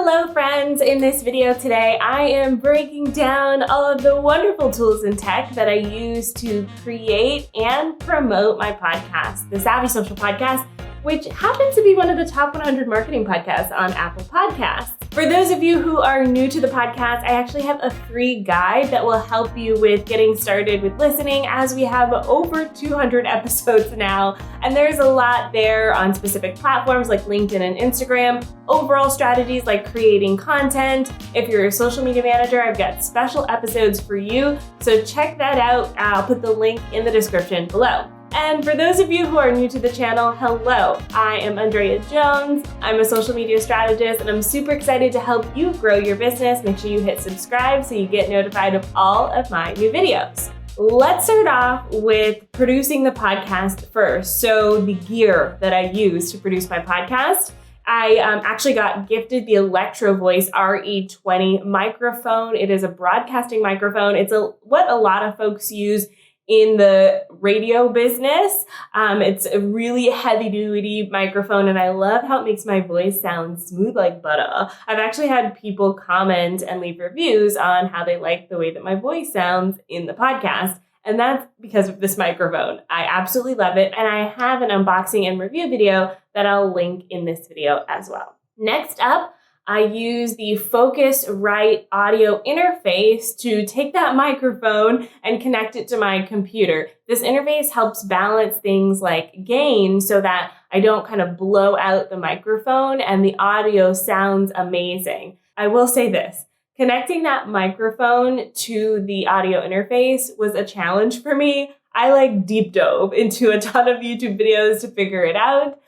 Hello friends! In this video today, I am breaking down all of the wonderful tools and tech that I use to create and promote my podcast, the Savvy Social Podcast, which happens to be one of the top 100 marketing podcasts on Apple Podcasts. For those of you who are new to the podcast, I actually have a free guide that will help you with getting started with listening, as we have over 200 episodes now, and there's a lot there on specific platforms like LinkedIn and Instagram, overall strategies like creating content. If you're a social media manager, I've got special episodes for you, so check that out. I'll put the link in the description below. And for those of you who are new to the channel, hello, I am Andrea Jones. I'm a social media strategist and I'm super excited to help you grow your business. Make sure you hit subscribe so you get notified of all of my new videos. Let's start off with producing the podcast first. So the gear that I use to produce my podcast, I actually got gifted the Electro Voice RE20 microphone. It is a broadcasting microphone. It's what a lot of folks use in the radio business. It's a really heavy duty microphone and I love how it makes my voice sound smooth like butter. I've actually had people comment and leave reviews on how they like the way that my voice sounds in the podcast. And that's because of this microphone. I absolutely love it. And I have an unboxing and review video that I'll link in this video as well. Next up, I use the Focusrite audio interface to take that microphone and connect it to my computer. This interface helps balance things like gain so that I don't kind of blow out the microphone and the audio sounds amazing. I will say this, connecting that microphone to the audio interface was a challenge for me. I deep dove into a ton of YouTube videos to figure it out.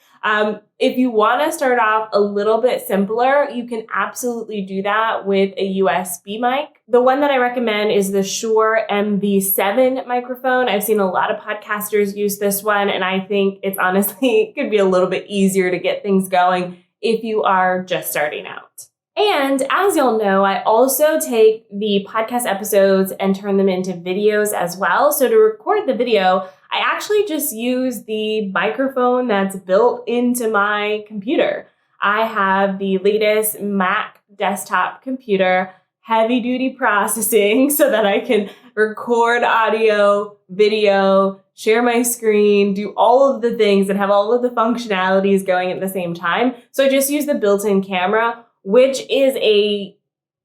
If you want to start off a little bit simpler, you can absolutely do that with a USB mic. The one that I recommend is the Shure MV7 microphone. I've seen a lot of podcasters use this one, and I think it's honestly could be a little bit easier to get things going if you are just starting out. And as you'll know, I also take the podcast episodes and turn them into videos as well. So to record the video, I actually just use the microphone that's built into my computer. I have the latest Mac desktop computer, heavy duty processing so that I can record audio, video, share my screen, do all of the things and have all of the functionalities going at the same time. So I just use the built-in camera, which is a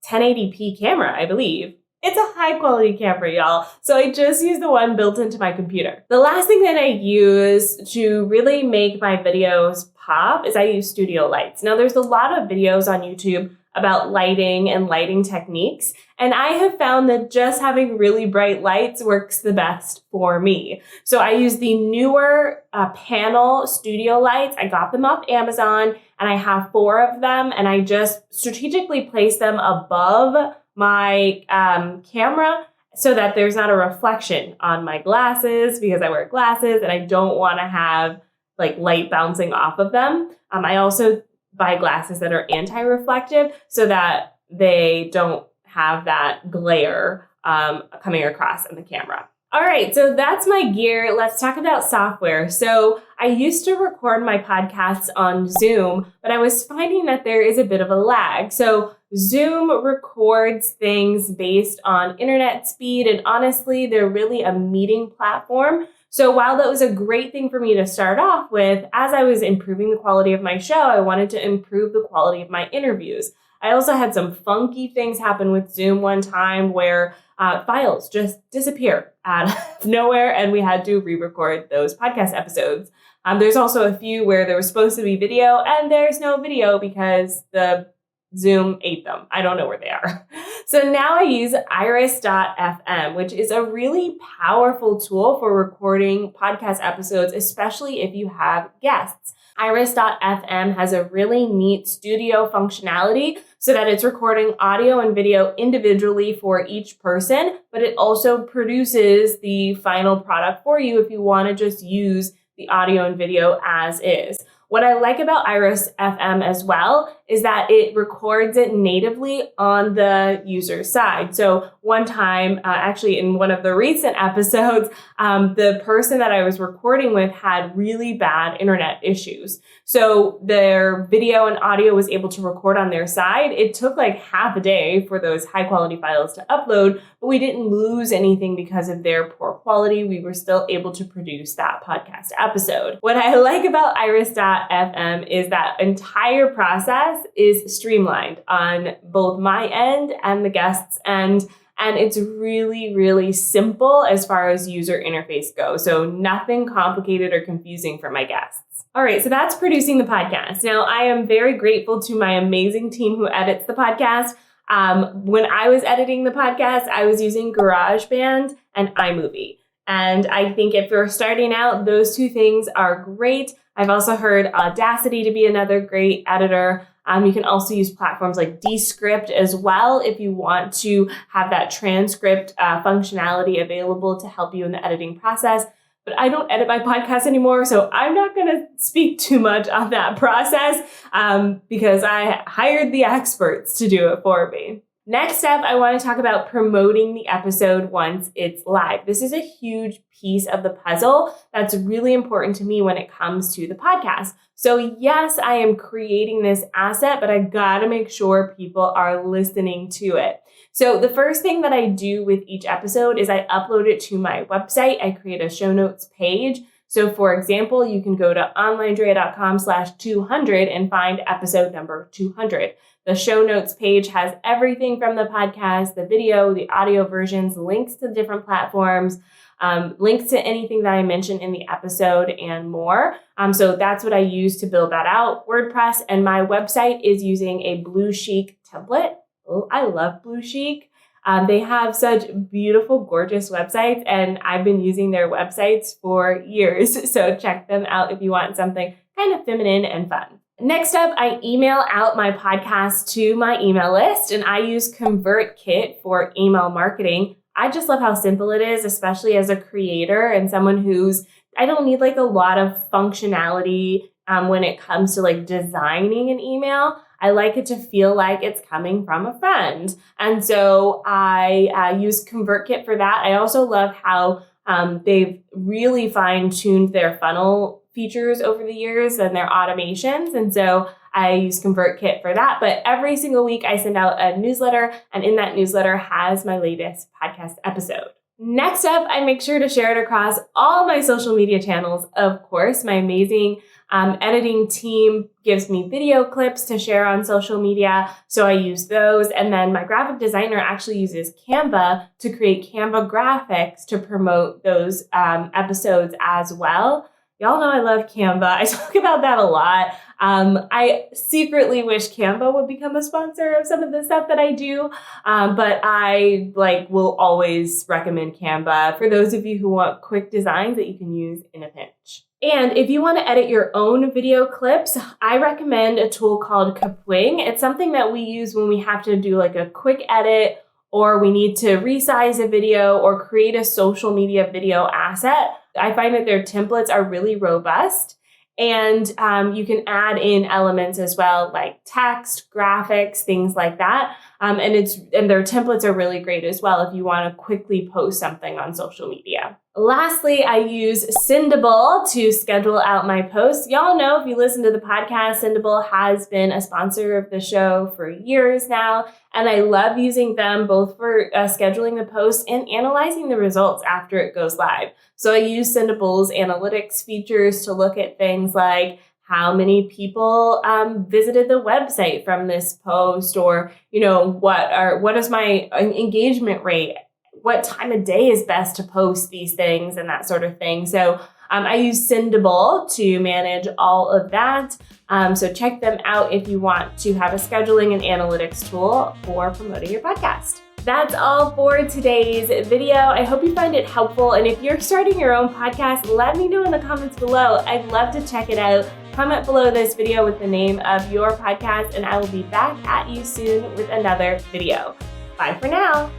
1080p camera, I believe. It's a high quality camera, y'all. So I just use the one built into my computer. The last thing that I use to really make my videos pop is I use studio lights. Now there's a lot of videos on YouTube about lighting and lighting techniques. And I have found that just having really bright lights works the best for me. So I use the newer panel studio lights. I got them off Amazon and I have 4 of them and I just strategically place them above my camera so that there's not a reflection on my glasses because I wear glasses and I don't want to have light bouncing off of them. I also buy glasses that are anti-reflective so that they don't have that glare coming across in the camera. All right, so that's my gear. Let's talk about software. So I used to record my podcasts on Zoom, but I was finding that there is a bit of a lag. So Zoom records things based on internet speed, and honestly, they're really a meeting platform. So while that was a great thing for me to start off with, as I was improving the quality of my show, I wanted to improve the quality of my interviews. I also had some funky things happen with Zoom one time where files just disappear out of nowhere and we had to re-record those podcast episodes. There's also a few where there was supposed to be video and there's no video because the Zoom ate them. I don't know where they are. So now I use iris.fm, which is a really powerful tool for recording podcast episodes, especially if you have guests. Iris.fm has a really neat studio functionality so that it's recording audio and video individually for each person, but it also produces the final product for you if you want to just use the audio and video as is. What I like about Iris FM as well is that it records it natively on the user's side. So one time, actually in one of the recent episodes, the person that I was recording with had really bad internet issues. So their video and audio was able to record on their side. It took like half a day for those high quality files to upload, but we didn't lose anything because of their poor quality. We were still able to produce that podcast episode. What I like about Iris.fm is that entire process is streamlined on both my end and the guest's end. And it's really, really simple as far as user interface goes. So nothing complicated or confusing for my guests. All right, so that's producing the podcast. Now, I am very grateful to my amazing team who edits the podcast. When I was editing the podcast, I was using GarageBand and iMovie. And I think if you're starting out, those two things are great. I've also heard Audacity to be another great editor. You can also use platforms like Descript as well if you want to have that transcript functionality available to help you in the editing process. But I don't edit my podcast anymore, so I'm not going to speak too much on that process because I hired the experts to do it for me. Next up, I want to talk about promoting the episode once it's live. This is a huge piece of the puzzle that's really important to me when it comes to the podcast. So yes, I am creating this asset, but I gotta make sure people are listening to it. So the first thing that I do with each episode is I upload it to my website. I create a show notes page. So for example, you can go to onlinedrea.com/200 and find episode number 200. The show notes page has everything from the podcast, the video, the audio versions, links to different platforms, links to anything that I mentioned in the episode and more. So that's what I use to build that out. WordPress and my website is using a Blue Chic template. Oh, I love Blue Chic. They have such beautiful, gorgeous websites, and I've been using their websites for years. So check them out if you want something kind of feminine and fun. Next up, I email out my podcast to my email list, and I use ConvertKit for email marketing. I just love how simple it is, especially as a creator and someone I don't need like a lot of functionality when it comes to like designing an email. I like it to feel like it's coming from a friend. And so I use ConvertKit for that. I also love how they've really fine-tuned their funnel features over the years and their automations. And so I use ConvertKit for that. But every single week I send out a newsletter, and in that newsletter has my latest podcast episode. Next up, I make sure to share it across all my social media channels. Of course, my amazing editing team gives me video clips to share on social media, so I use those. And then my graphic designer actually uses Canva to create Canva graphics to promote those episodes as well. Y'all know I love Canva. I talk about that a lot. I secretly wish Canva would become a sponsor of some of the stuff that I do, but I will always recommend Canva for those of you who want quick designs that you can use in a pinch. And if you want to edit your own video clips, I recommend a tool called Kapwing. It's something that we use when we have to do like a quick edit, or we need to resize a video or create a social media video asset. I find that their templates are really robust, and you can add in elements as well, like text, graphics, things like that. And their templates are really great as well if you want to quickly post something on social media. Lastly, I use Sendable to schedule out my posts. Y'all know, if you listen to the podcast, Sendable has been a sponsor of the show for years now, and I love using them both for scheduling the posts and analyzing the results after it goes live. So I use Sendable's analytics features to look at things like how many people visited the website from this post, or what is my engagement rate? What time of day is best to post these things and that sort of thing. So I use Sendable to manage all of that. So check them out if you want to have a scheduling and analytics tool for promoting your podcast. That's all for today's video. I hope you find it helpful. And if you're starting your own podcast, let me know in the comments below. I'd love to check it out. Comment below this video with the name of your podcast, and I will be back at you soon with another video. Bye for now.